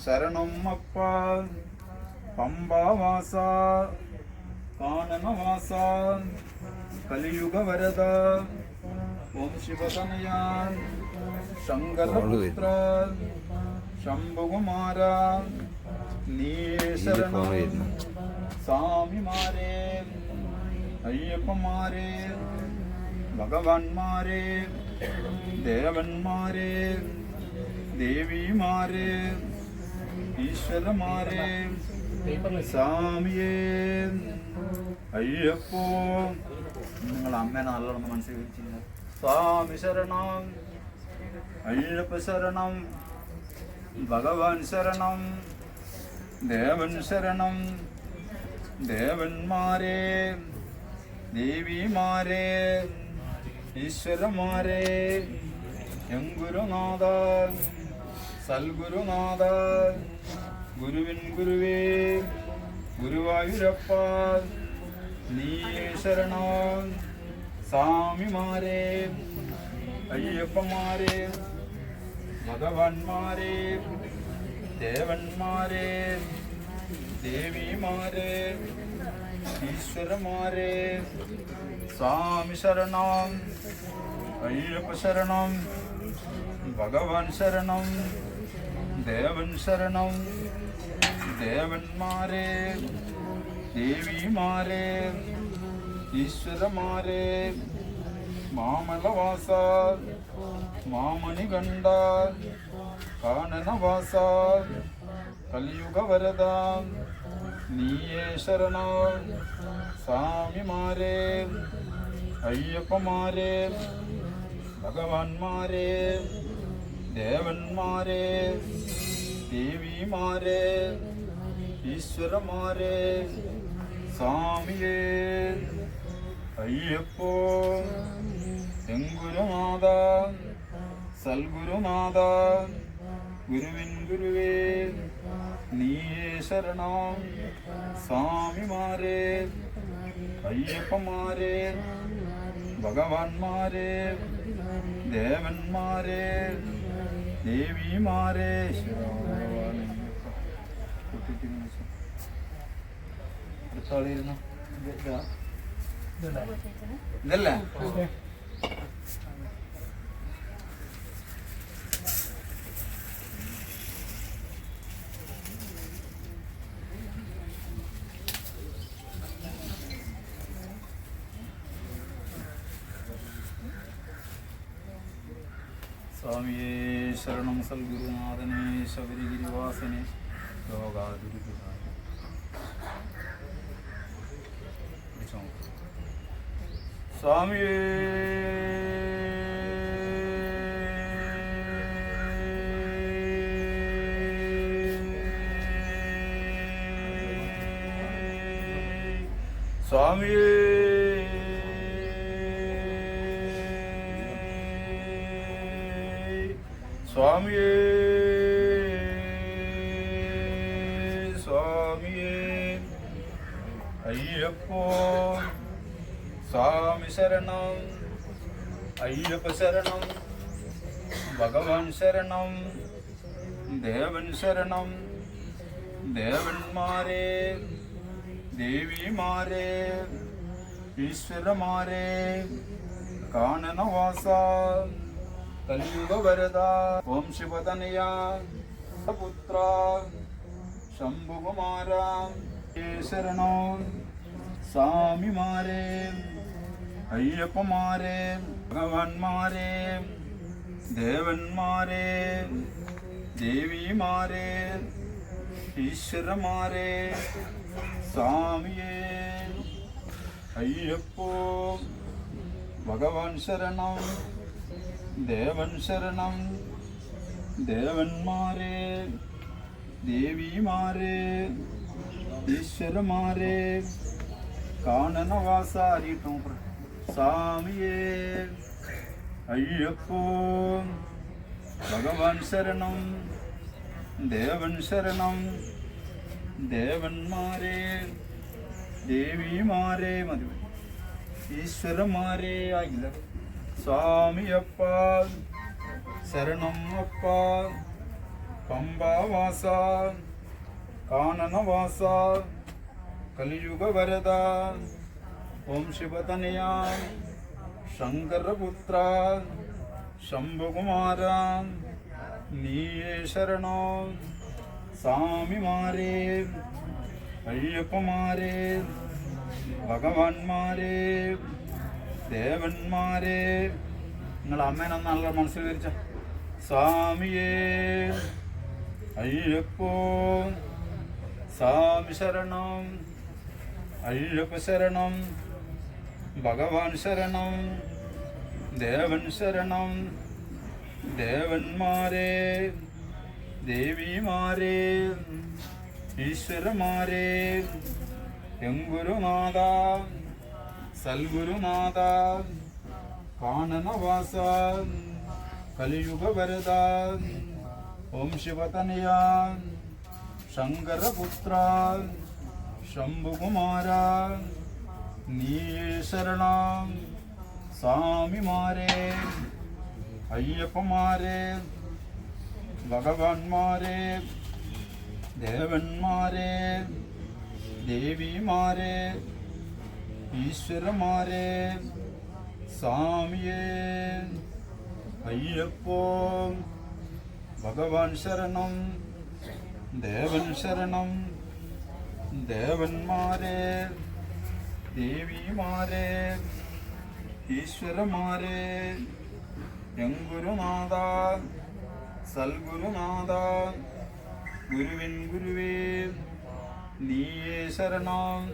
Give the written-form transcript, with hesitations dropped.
சரணம் அப்பா. பம்பாவாசா கானனவாசா கலியுக வரதா ஓம் சிவதனயா சங்கரபுத்ரா சம்புகுமாரா நீயே சரணம். சாமிமாரே, ஐயப்பமாரே, பகவான்மாரே, தேவன்மாரே, தேவிமாரே, ஈஸ்வரமாரே, சாமியே അയ്യപ്പോ. നിങ്ങൾ അമ്മേനെ നല്ലോണം മനസ്സിൽ വെച്ചില്ല. സ്വാമി ശരണം, അയ്യപ്പ ശരണം, ഭഗവാൻ ശരണം, ദേവൻ ശരണം, ദേവന്മാരെ, ദേവിമാരെ, ഈശ്വരന്മാരെ, എം ഗുരുനാഥ, സൽഗുരുനാഥ, ഗുരുവിൻ ഗുരുവേ, ഗുരുവായൂരപ്പ നീയേ ശരണം. സ്വാമിമാരെ, അയ്യപ്പന്മാരെ, ഭഗവാന്മാരെ, ദേവന്മാരെ, ദേവിമാരെ, ഈശ്വരന്മാരെ, സ്വാമി ശരണം, അയ്യപ്പ ശരണം, ഭഗവാൻ ശരണം, ദേവൻ ശരണം, ദേവന്മാരെ, ദേവിമാരെ, ഈശ്വരന്മാരെ, മാമലവാസ, മാമണികണ്ഠ, കാനനവാസ, കലിയുഗ വരദ നീയേ ശരണം. സ്വാമിമാരെ, അയ്യപ്പന്മാരെ, ഭഗവാന്മാരെ, ദേവന്മാരെ, ദേവിമാരെ, ഈശ്വരന്മാരെ, സ്വാമിയേ അയ്യപ്പോ. എം ഗുരുനാഥ, സൽഗുരുനാഥ, ഗുരുവിൻ ഗുരുവേ നീയേ ശരണം. സ്വാമിമാരെ, അയ്യപ്പന്മാരെ, ഭഗവാന്മാരെ, ദേവന്മാരെ, ദേവിമാരെ, ഇതല്ലേ സ്വാമിയേ ശരണം. സൽഗുരുനാഥനെ ശബരിഗിരിവാസനെ യോഗാദുരിതായ സ്വാമിയേ സ്വാമിയേ സ്വാമിയേ സ്വാമിയേ അയ്യപ്പോ. സ്വാമി ശരണം, അയ്യപ്പ ശരണം, ഭഗവാൻ ശരണം, ദേവൻ ശരണം, ദേവന്മാരെ, ദേവിമാരെ, ഈശ്വരന്മാരെ, കാനനവാസ കലിയുഗ വരദ ഓം ശിവതനയ പുത്ര ശംഭുകുമാര ശരണം. സ്വാമിമാരെ, അയ്യപ്പന്മാരെ, ഭഗവാന്മാരെ, ദേവന്മാരെ, ദേവിമാരെ, ഈശ്വരന്മാരെ, സ്വാമിയേ അയ്യപ്പോ. ഭഗവാൻ ശരണം, ദേവൻ ശരണം, ദേവന്മാരെ, ദേവിമാരെ, ഈശ്വരന്മാരെ, കാനനവാസ സ്വാമിയേ അയ്യപ്പോ. ഭഗവാൻ ശരണം, ദേവൻ ശരണം, ദേവന്മാരെ, ദേവിമാരെ, മതി ഈശ്വരന്മാരെ ആകില്ല. സ്വാമിയപ്പ ശരണം അപ്പ, പമ്പാവാസ കാനനവാസ കലിയുഗവരദ ഓം ശിവതനയ ശങ്കരപുത്ര ശംഭുകുമാര നീയേ ശരണം സ്വാമിമാരേ അയ്യപ്പമാരേ ഭഗവാന്മാരേ ദേവന്മാരേ നിങ്ങൾ അമ്മേനെ നല്ല മനസ്സിൽ വിചാരിച്ച സ്വാമിയേ അയ്യപ്പോ സ്വാമി ശരണം അയ്യപ്പ ശരണം ഭഗവാൻ ശരണം ദേവൻ ശരണം ദേവന്മാരേ ദേവിമാരേ ഈശ്വരമാരേ എങ്കുരുനാഥ സൽഗുരുനാഥ കാനനവാസ കലിയുഗവരദ ഓം ശിവതനയ ശങ്കരപുത്ര ശംഭുകുമാര നീയേ ശരണം സ്വാമിമാരേ അയ്യപ്പമാരേ ഭഗവാന്മാരേ ദേവന്മാരേ ദേവിമാരേ ഈശ്വരമാരേ സ്വാമിയേ അയ്യപ്പോ ഭഗവാൻ ശരണം ദേവൻ ശരണം ദേവന്മാരേ ദേവിമാരേ ഈശ്വരമാരേ എങ്കുരുനാഥ സൽഗുരുനാഥ ഗുരുവിൻ ഗുരുവേ നീയേ ശരണം